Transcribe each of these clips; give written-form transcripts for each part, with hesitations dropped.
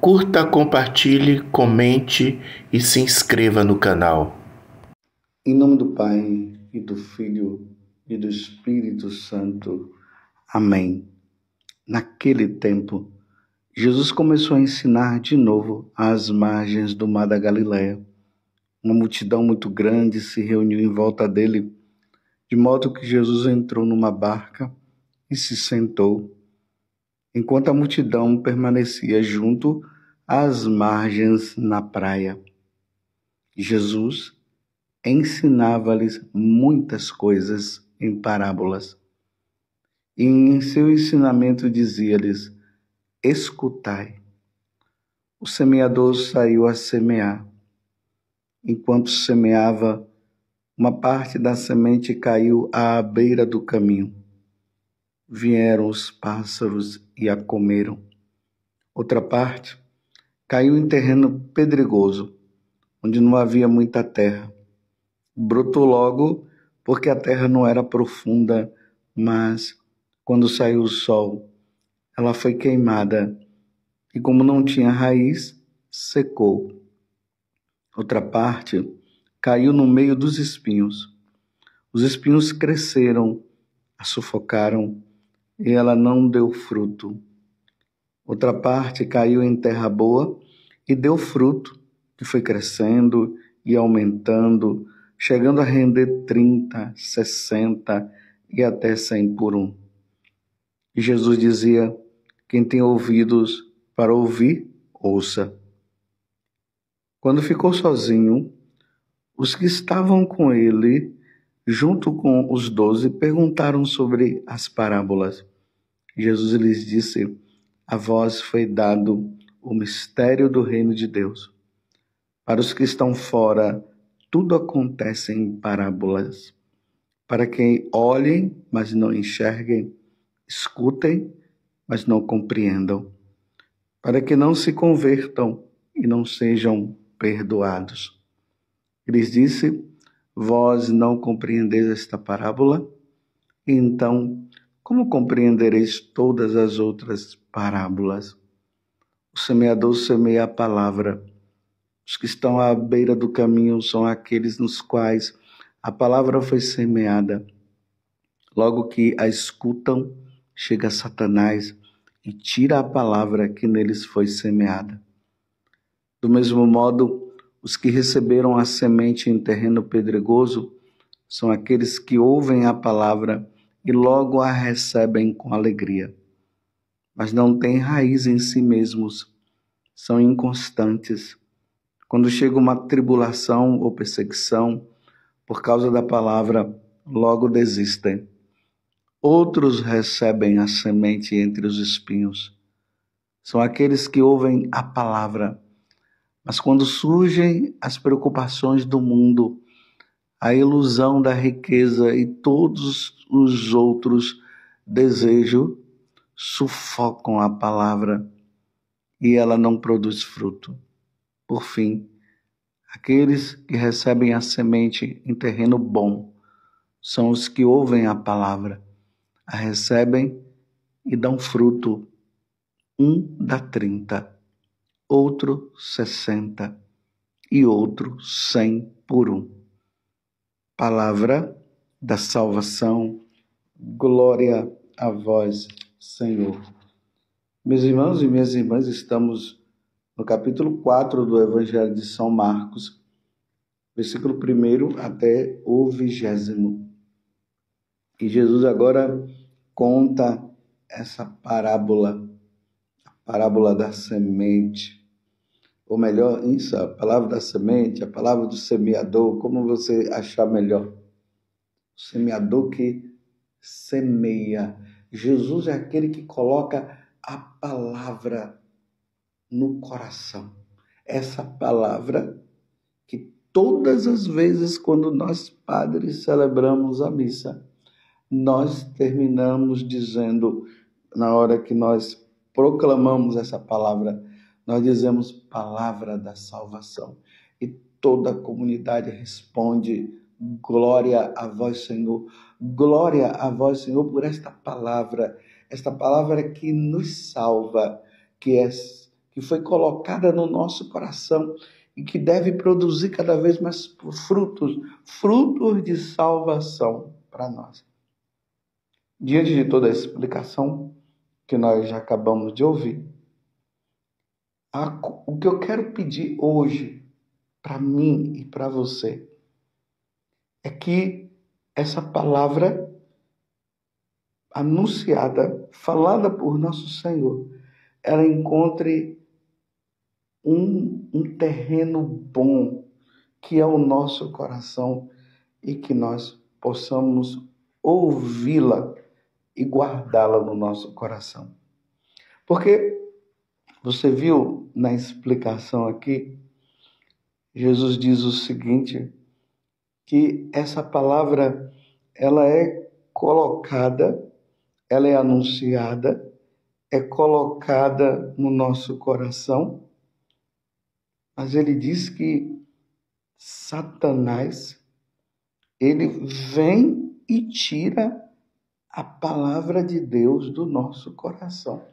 Curta, compartilhe, comente e se inscreva no canal. Em nome do Pai, e do Filho, e do Espírito Santo. Amém. Naquele tempo, Jesus começou a ensinar de novo às margens do mar da Galileia. Uma multidão muito grande se reuniu em volta dele, de modo que Jesus entrou numa barca e se sentou, enquanto a multidão permanecia junto às margens na praia. Jesus ensinava-lhes muitas coisas em parábolas. E em seu ensinamento dizia-lhes: escutai. O semeador saiu a semear. Enquanto semeava, uma parte da semente caiu à beira do caminho. Vieram os pássaros e a comeram. Outra parte caiu em terreno pedregoso, onde não havia muita terra. Brotou logo, porque a terra não era profunda, mas, quando saiu o sol, ela foi queimada, e como não tinha raiz, secou. Outra parte caiu no meio dos espinhos. Os espinhos cresceram, a sufocaram, e ela não deu fruto. Outra parte caiu em terra boa e deu fruto, que foi crescendo e aumentando, chegando a render 30, 60 e até 100 por um. E Jesus dizia: quem tem ouvidos para ouvir, ouça. Quando ficou sozinho, os que estavam com ele, junto com os 12, perguntaram sobre as parábolas. Jesus lhes disse: a vós foi dado o mistério do reino de Deus. Para os que estão fora, tudo acontece em parábolas, para que olhem, mas não enxerguem, escutem, mas não compreendam, para que não se convertam e não sejam perdoados. Lhes disse: vós não compreendeis esta parábola? Então, como compreendereis todas as outras parábolas? O semeador semeia a palavra. Os que estão à beira do caminho são aqueles nos quais a palavra foi semeada. Logo que a escutam, chega Satanás e tira a palavra que neles foi semeada. Do mesmo modo, os que receberam a semente em terreno pedregoso são aqueles que ouvem a palavra e logo a recebem com alegria, mas não têm raiz em si mesmos, são inconstantes. Quando chega uma tribulação ou perseguição por causa da palavra, logo desistem. Outros recebem a semente entre os espinhos. São aqueles que ouvem a palavra, mas quando surgem as preocupações do mundo, a ilusão da riqueza e todos os outros desejos, sufocam a palavra e ela não produz fruto. Por fim, aqueles que recebem a semente em terreno bom são os que ouvem a palavra, a recebem e dão fruto. Um dá 30, outro 60 e outro 100 por um. Palavra da salvação, glória a vós, Senhor. Meus irmãos e minhas irmãs, estamos no capítulo 4 do Evangelho de São Marcos, versículo 1 até o 20º. E Jesus agora conta essa parábola, a parábola da semente. Ou melhor, isso, a palavra da semente, a palavra do semeador, como você achar melhor. O semeador que semeia. Jesus é aquele que coloca a palavra no coração. Essa palavra que todas as vezes quando nós padres celebramos a missa, nós terminamos dizendo, na hora que nós proclamamos essa palavra, nós dizemos palavra da salvação. E toda a comunidade responde: glória a vós, Senhor. Glória a vós, Senhor, por esta palavra que nos salva, que que foi colocada no nosso coração e que deve produzir cada vez mais frutos de salvação para nós. Diante de toda a explicação que nós já acabamos de ouvir, o que eu quero pedir hoje para mim e para você é que essa palavra anunciada, falada por nosso Senhor, ela encontre um terreno bom, que é o nosso coração, e que nós possamos ouvi-la e guardá-la no nosso coração. Porque você viu na explicação aqui, Jesus diz o seguinte, que essa palavra, ela é colocada, ela é anunciada, é colocada no nosso coração, mas ele diz que Satanás, ele vem e tira a palavra de Deus do nosso coração.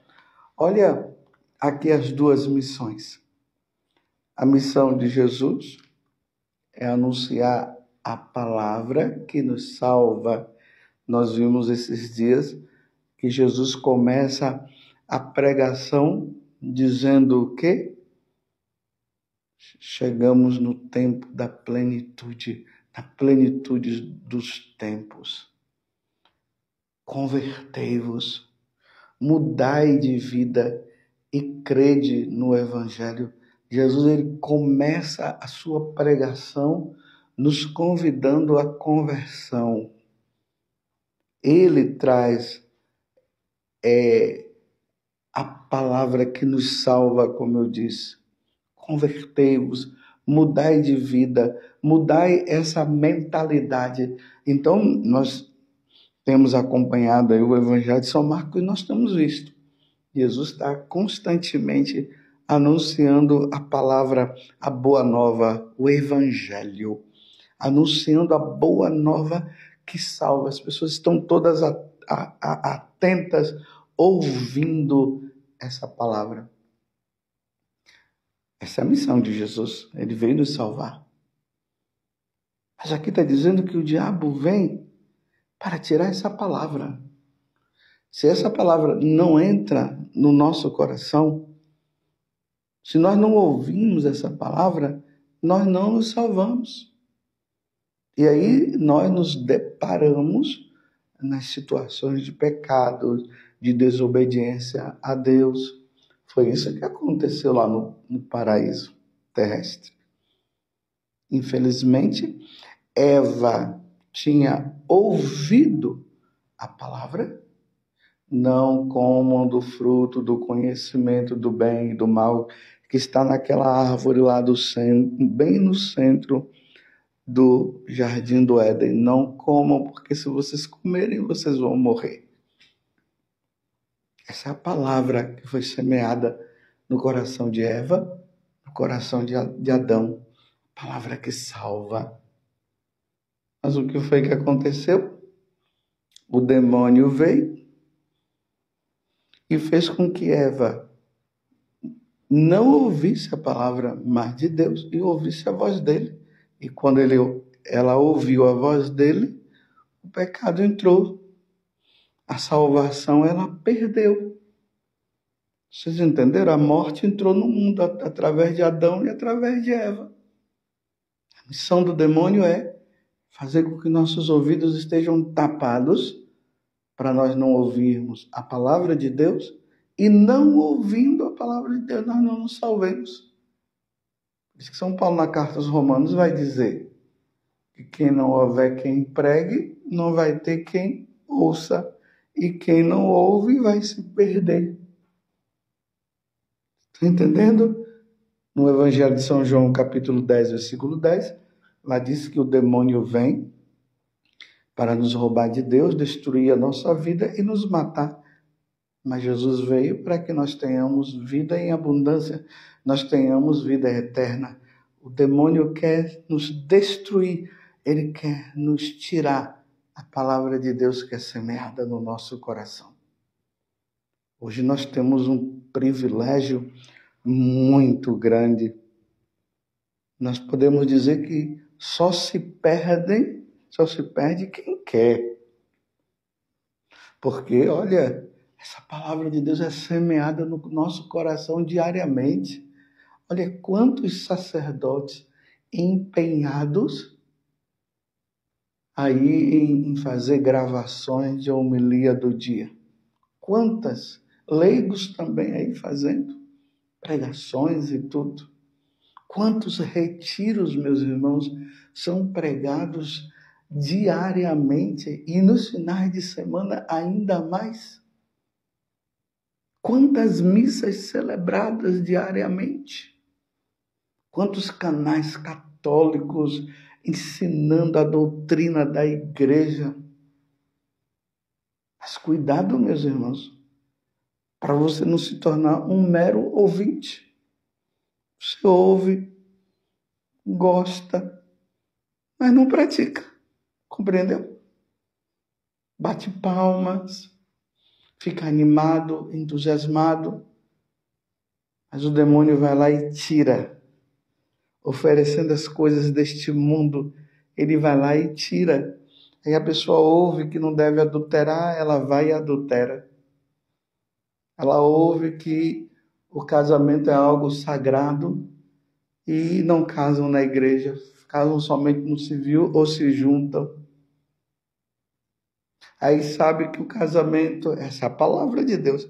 Olha aqui as duas missões. A missão de Jesus é anunciar a palavra que nos salva. Nós vimos esses dias que Jesus começa a pregação dizendo o quê? Chegamos no tempo da plenitude, na plenitude dos tempos. Convertei-vos, mudai de vida e crede no Evangelho. Jesus, ele começa a sua pregação nos convidando à conversão. Ele traz a palavra que nos salva, como eu disse. Convertei-vos, mudai de vida, mudai essa mentalidade. Então, nós temos acompanhado aí o Evangelho de São Marcos e nós temos visto. Jesus está constantemente anunciando a palavra, a boa nova, o Evangelho. Anunciando a boa nova que salva. As pessoas estão todas atentas, ouvindo essa palavra. Essa é a missão de Jesus. Ele veio nos salvar. Mas aqui está dizendo que o diabo vem para tirar essa palavra. Se essa palavra não entra no nosso coração, se nós não ouvimos essa palavra, nós não nos salvamos. E aí nós nos deparamos nas situações de pecado, de desobediência a Deus. Foi isso que aconteceu lá no paraíso terrestre. Infelizmente, Eva tinha ouvido a palavra, não comam do fruto do conhecimento do bem e do mal, que está naquela árvore lá do centro, bem no centro do jardim do Éden. Não comam, porque se vocês comerem, vocês vão morrer. Essa é a palavra que foi semeada no coração de Eva, no coração de Adão. Palavra que salva. Mas o que foi que aconteceu? O demônio veio e fez com que Eva não ouvisse a palavra mais de Deus e ouvisse a voz dele. E quando ela ouviu a voz dele, o pecado entrou. A salvação ela perdeu. Vocês entenderam? A morte entrou no mundo através de Adão e através de Eva. A missão do demônio é fazer com que nossos ouvidos estejam tapados para nós não ouvirmos a palavra de Deus, e não ouvindo a palavra de Deus, nós não nos salvemos. Por isso que São Paulo, na carta aos Romanos, vai dizer que quem não houver quem pregue, não vai ter quem ouça, e quem não ouve vai se perder. Está entendendo? No Evangelho de São João, capítulo 10, versículo 10, lá diz que o demônio vem para nos roubar de Deus, destruir a nossa vida e nos matar. Mas Jesus veio para que nós tenhamos vida em abundância, nós tenhamos vida eterna. O demônio quer nos destruir, ele quer nos tirar a palavra de Deus que é semeada no nosso coração. Hoje nós temos um privilégio muito grande. Nós podemos dizer que só se perde quem quer. Porque, olha, essa palavra de Deus é semeada no nosso coração diariamente. Olha quantos sacerdotes empenhados aí em fazer gravações de homilia do dia. Quantas leigos também aí fazendo pregações e tudo. Quantos retiros, meus irmãos, são pregados diariamente e nos finais de semana ainda mais? Quantas missas celebradas diariamente? Quantos canais católicos ensinando a doutrina da igreja? Mas cuidado, meus irmãos, para você não se tornar um mero ouvinte. Você ouve, gosta, mas não pratica. Compreendeu? Bate palmas, fica animado, entusiasmado, mas o demônio vai lá e tira. Oferecendo as coisas deste mundo, ele vai lá e tira. Aí a pessoa ouve que não deve adulterar, ela vai e adultera. Ela ouve que o casamento é algo sagrado e não casam na igreja, casam somente no civil ou se juntam. Aí sabe que o casamento, essa é a palavra de Deus,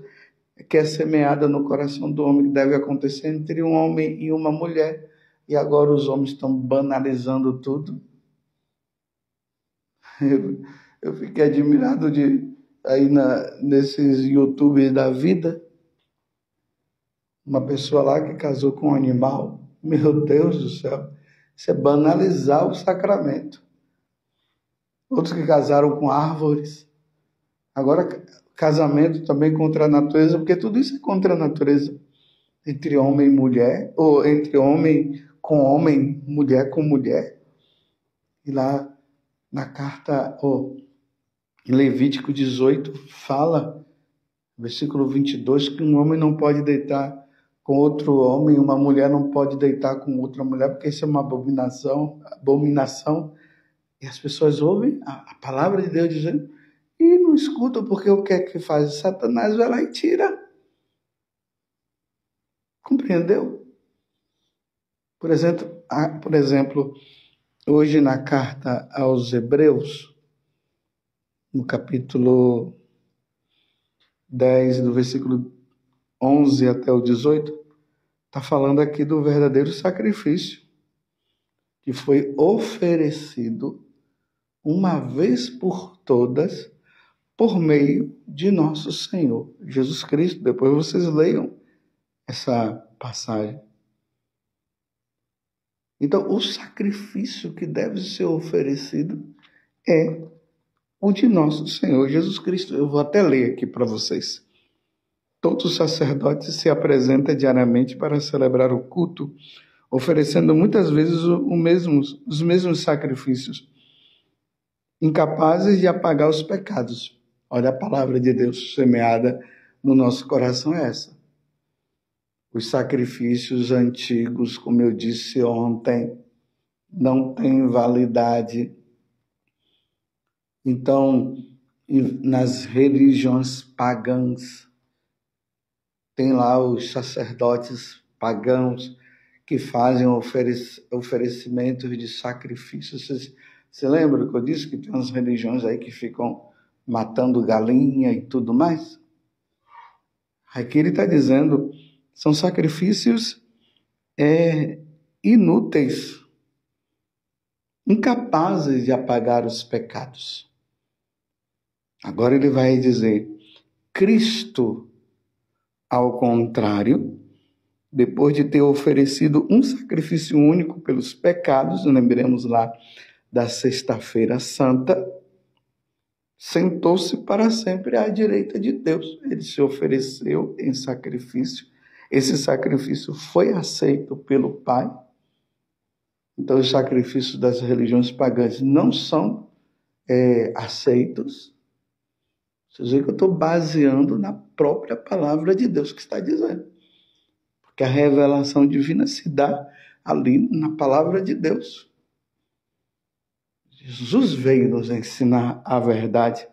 que é semeada no coração do homem, que deve acontecer entre um homem e uma mulher. E agora os homens estão banalizando tudo. Eu fiquei admirado aí nesses YouTubers da vida. Uma pessoa lá que casou com um animal. Meu Deus do céu. Isso é banalizar o sacramento. Outros que casaram com árvores. Agora, casamento também contra a natureza, porque tudo isso é contra a natureza. Entre homem e mulher, ou entre homem com homem, mulher com mulher. E lá na carta, em Levítico 18, fala, versículo 22, que um homem não pode deitar com outro homem, uma mulher não pode deitar com outra mulher, porque isso é uma abominação. E as pessoas ouvem a palavra de Deus dizendo, e não escutam, porque o que é que faz? Satanás vai lá e tira. Compreendeu? Por exemplo, hoje na carta aos Hebreus, no capítulo 10, do versículo 11 até o 18, está falando aqui do verdadeiro sacrifício que foi oferecido uma vez por todas por meio de nosso Senhor Jesus Cristo. Depois vocês leiam essa passagem. Então, o sacrifício que deve ser oferecido é o de nosso Senhor Jesus Cristo. Eu vou até ler aqui para vocês. Todo sacerdote se apresenta diariamente para celebrar o culto, oferecendo muitas vezes os mesmos sacrifícios, incapazes de apagar os pecados. Olha, a palavra de Deus semeada no nosso coração é essa. Os sacrifícios antigos, como eu disse ontem, não têm validade. Então, nas religiões pagãs, tem lá os sacerdotes pagãos que fazem oferecimentos de sacrifícios. Você lembra que eu disse que tem umas religiões aí que ficam matando galinha e tudo mais? Aqui ele está dizendo, são sacrifícios inúteis, incapazes de apagar os pecados. Agora ele vai dizer, Cristo, ao contrário, depois de ter oferecido um sacrifício único pelos pecados, lembremos lá da Sexta-feira Santa, sentou-se para sempre à direita de Deus. Ele se ofereceu em sacrifício. Esse sacrifício foi aceito pelo Pai. Então, os sacrifícios das religiões pagãs não são aceitos. Vocês veem que eu estou baseando na própria palavra de Deus que está dizendo. porque a revelação divina se dá ali na palavra de Deus. Jesus veio nos ensinar a verdade.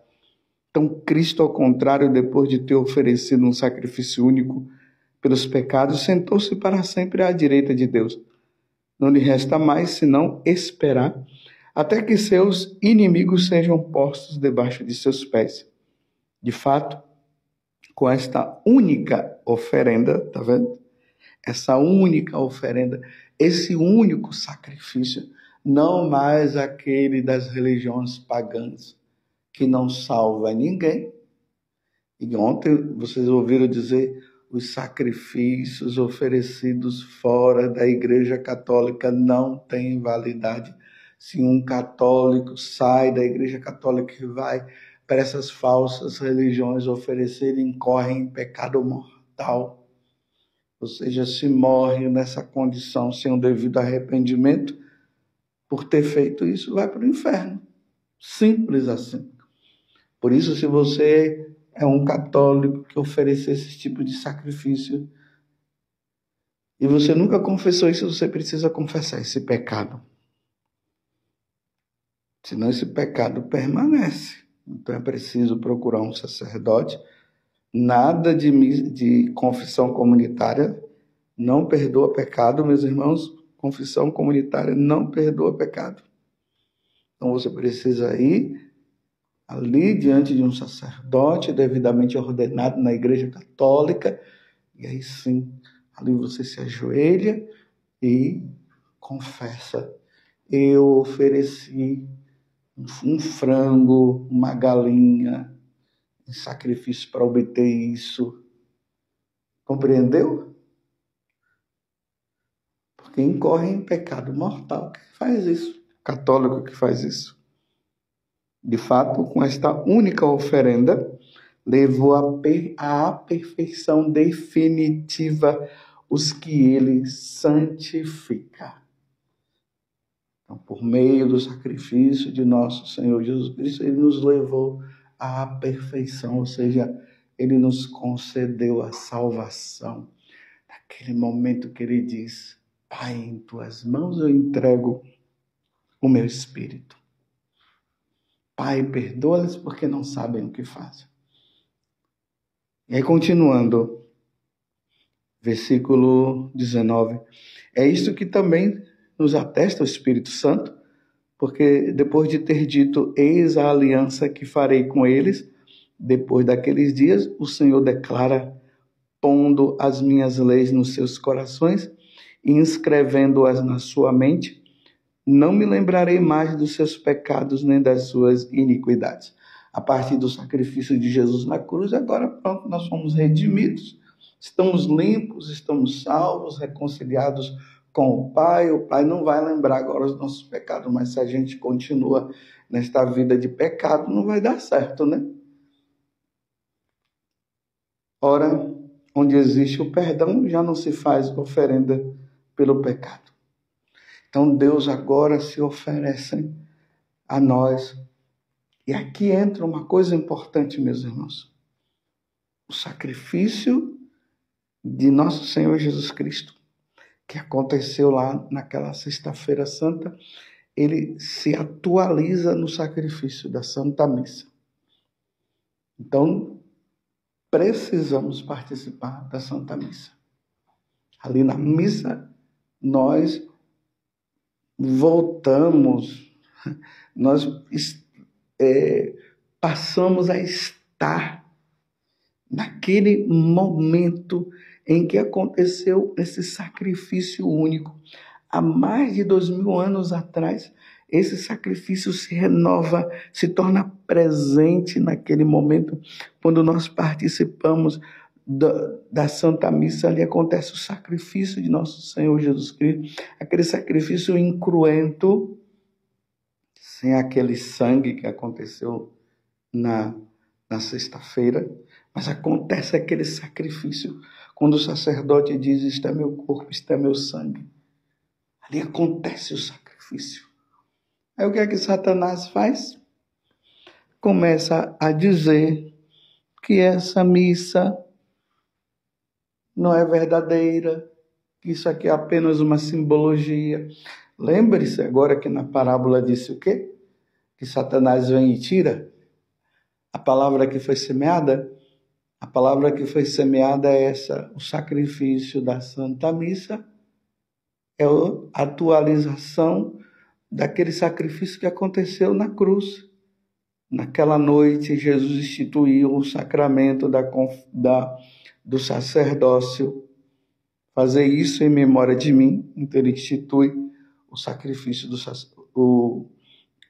Então, Cristo, ao contrário, depois de ter oferecido um sacrifício único pelos pecados, sentou-se para sempre à direita de Deus. Não lhe resta mais senão esperar até que seus inimigos sejam postos debaixo de seus pés. De fato, com esta única oferenda, tá vendo? Essa única oferenda, esse único sacrifício, não mais aquele das religiões pagãs, que não salva ninguém. E ontem vocês ouviram dizer os sacrifícios oferecidos fora da Igreja Católica não têm validade. Se um católico sai da Igreja Católica e vai para essas falsas religiões oferecer, incorre em pecado mortal. Ou seja, se morre nessa condição sem o devido arrependimento, por ter feito isso, vai para o inferno. Simples assim. Por isso, se você é um católico que oferece esse tipo de sacrifício e você nunca confessou isso, você precisa confessar esse pecado. Senão esse pecado permanece. Então é preciso procurar um sacerdote. Nada de confissão comunitária não perdoa pecado, meus irmãos. Confissão comunitária não perdoa pecado. Então você precisa ir ali diante de um sacerdote devidamente ordenado na Igreja Católica, e aí sim, ali você se ajoelha e confessa: eu ofereci um frango, uma galinha, em sacrifício para obter isso. Compreendeu? Porque incorre em pecado mortal. Quem faz isso? O católico que faz isso. De fato, com esta única oferenda, levou à perfeição definitiva os que ele santifica. Então, por meio do sacrifício de nosso Senhor Jesus Cristo, ele nos levou à perfeição, ou seja, ele nos concedeu a salvação. Naquele momento que ele diz: Pai, em tuas mãos eu entrego o meu espírito. Pai, perdoa-lhes porque não sabem o que fazem. E aí, continuando, versículo 19. É isto que também nos atesta o Espírito Santo, porque depois de ter dito: eis a aliança que farei com eles, depois daqueles dias, o Senhor declara: pondo as minhas leis nos seus corações e inscrevendo-as na sua mente, não me lembrarei mais dos seus pecados nem das suas iniquidades. A partir do sacrifício de Jesus na cruz, agora pronto, nós somos redimidos, estamos limpos, estamos salvos, reconciliados com o Pai. O Pai não vai lembrar agora os nossos pecados, mas se a gente continua nesta vida de pecado, não vai dar certo, né? Ora, onde existe o perdão, já não se faz oferenda pelo pecado. Então Deus agora se oferece a nós. E aqui entra uma coisa importante, meus irmãos. O sacrifício de nosso Senhor Jesus Cristo, que aconteceu lá naquela Sexta-feira Santa, ele se atualiza no sacrifício da Santa Missa. Então, precisamos participar da Santa Missa. Ali na missa, nós voltamos, nós passamos a estar naquele momento em que aconteceu esse sacrifício único. Há mais de 2000 anos atrás, esse sacrifício se renova, se torna presente naquele momento, quando nós participamos da Santa Missa. Ali acontece o sacrifício de nosso Senhor Jesus Cristo, aquele sacrifício incruento, sem aquele sangue que aconteceu na sexta-feira, mas acontece aquele sacrifício, quando o sacerdote diz: isto é meu corpo, isto é meu sangue. Ali acontece o sacrifício. Aí o que é que Satanás faz? Começa a dizer que essa missa não é verdadeira, que isso aqui é apenas uma simbologia. Lembre-se agora que na parábola disse o quê? Que Satanás vem e tira a palavra que foi semeada. A palavra que foi semeada é essa: o sacrifício da Santa Missa é a atualização daquele sacrifício que aconteceu na cruz. Naquela noite, Jesus instituiu o sacramento do sacerdócio. Fazer isso em memória de mim. Então ele institui o sacrifício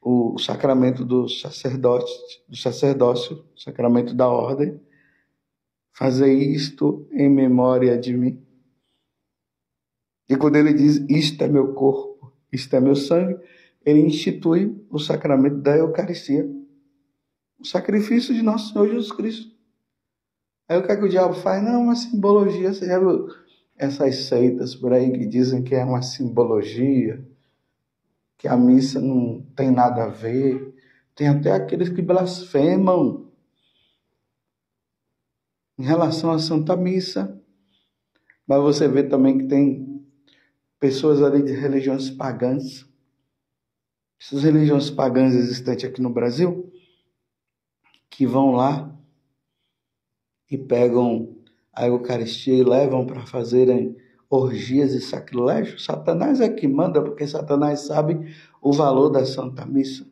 o sacramento do sacerdócio, o sacramento da ordem. Fazer isto em memória de mim. E quando ele diz, isto é meu corpo, isto é meu sangue, ele institui o sacramento da Eucaristia. O sacrifício de nosso Senhor Jesus Cristo. Aí o que é que o diabo faz? Não, uma simbologia. Você já viu essas seitas por aí que dizem que é uma simbologia, que a missa não tem nada a ver. Tem até aqueles que blasfemam em relação à Santa Missa. Mas você vê também que tem pessoas ali de religiões pagãs. Essas religiões pagãs existentes aqui no Brasil, que vão lá e pegam a Eucaristia e levam para fazerem orgias e sacrilégios. Satanás é que manda, porque Satanás sabe o valor da Santa Missa.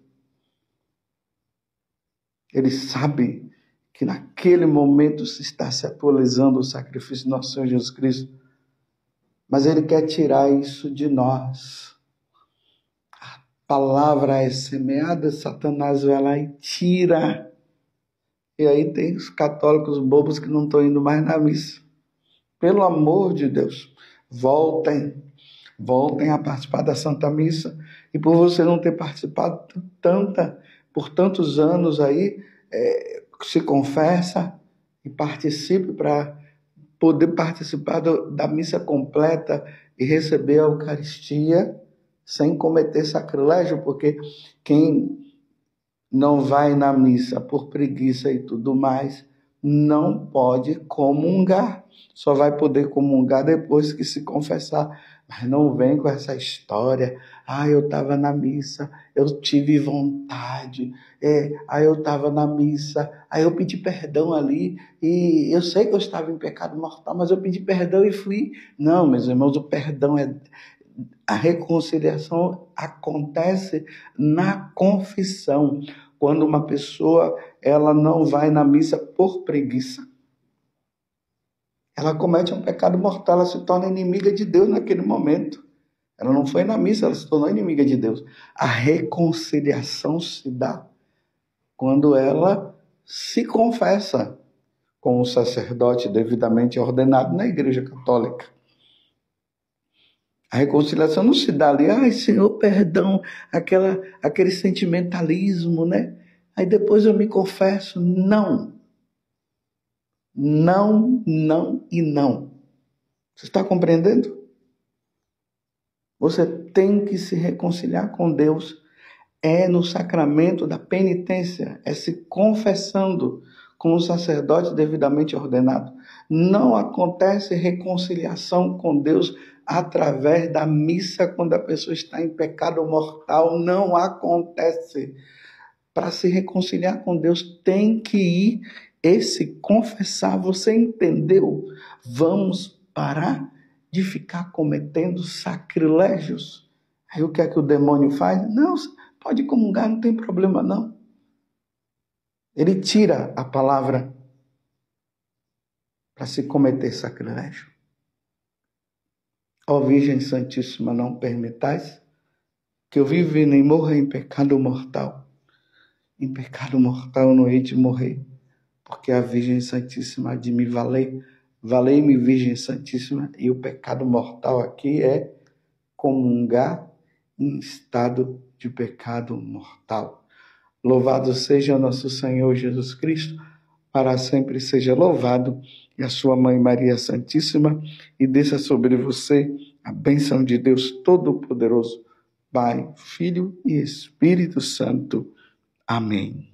Ele sabe que naquele momento se está se atualizando o sacrifício de nosso Senhor Jesus Cristo. Mas ele quer tirar isso de nós. A palavra é semeada, Satanás vai lá e tira. E aí tem os católicos bobos que não estão indo mais na missa. Pelo amor de Deus, voltem a participar da Santa Missa. E por você não ter participado por tantos anos aí, se confessa e participe para poder participar da missa completa e receber a Eucaristia sem cometer sacrilégio, porque quem não vai na missa por preguiça e tudo mais, não pode comungar. Só vai poder comungar depois que se confessar. Mas não vem com essa história. Eu estava na missa, eu tive vontade. Eu estava na missa, aí eu pedi perdão ali. E eu sei que eu estava em pecado mortal, mas eu pedi perdão e fui. Não, meus irmãos, o perdão a reconciliação acontece na confissão, quando uma pessoa ela não vai na missa por preguiça. Ela comete um pecado mortal, ela se torna inimiga de Deus naquele momento. Ela não foi na missa, ela se tornou inimiga de Deus. A reconciliação se dá quando ela se confessa com o sacerdote devidamente ordenado na Igreja Católica. A reconciliação não se dá ali, Senhor, perdão, aquele sentimentalismo, né? Aí depois eu me confesso. Não. Não, não e não. Você está compreendendo? Você tem que se reconciliar com Deus. É no sacramento da penitência, é se confessando com o sacerdote devidamente ordenado. Não acontece reconciliação com Deus através da missa quando a pessoa está em pecado mortal. Não acontece. Para se reconciliar com Deus tem que ir e se confessar. Você entendeu? Vamos parar de ficar cometendo sacrilégios. Aí o que é que o demônio faz? Não, pode comungar, não tem problema não. Ele tira a palavra para se cometer sacrilégio. Ó Virgem Santíssima, não permitais que eu viva nem morra em pecado mortal. Em pecado mortal eu não hei de morrer, porque a Virgem Santíssima há de me valer. Valei-me, Virgem Santíssima. E o pecado mortal aqui é comungar em estado de pecado mortal. Louvado seja nosso Senhor Jesus Cristo, para sempre seja louvado, e a sua Mãe Maria Santíssima, e desça sobre você a bênção de Deus Todo-Poderoso, Pai, Filho e Espírito Santo. Amém.